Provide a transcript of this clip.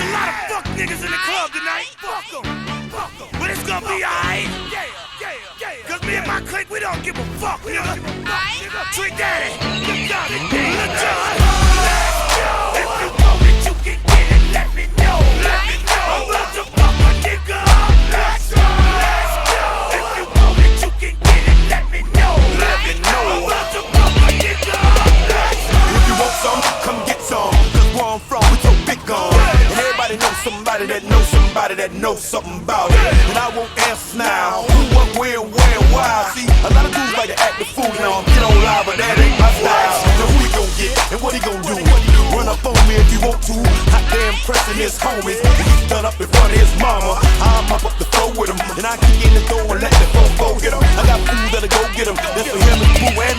a lot of fuck niggas in the club tonight. Fuck 'em. But it's gonna be alright. Cause me and my clique, we don't give a fuck, nigga. Trick Daddy, you got it, nigga. Let's go. If you want it, you can get it. Let me know. I'm about to fuck a nigga. Let's go. If you want it, you can get it. Let me know. I'm about to fuck a nigga. If you want some, come get some. Cause where I'm from, we throw big on. And everybody knows somebody that knows somebody that knows something about it. And I won't answer now. Who, what, where, why? See, a lot of dudes like to act the fool now. Get on live, but that ain't my style. So who he gon' get and what he gon' do? Run up on me if you want to. Hot damn pressing his homies. He's done up in front of his mama. I'm up the floor with him. And I kick in the door and let the fofo get him. I got food that'll go get him. That's for him and Boo and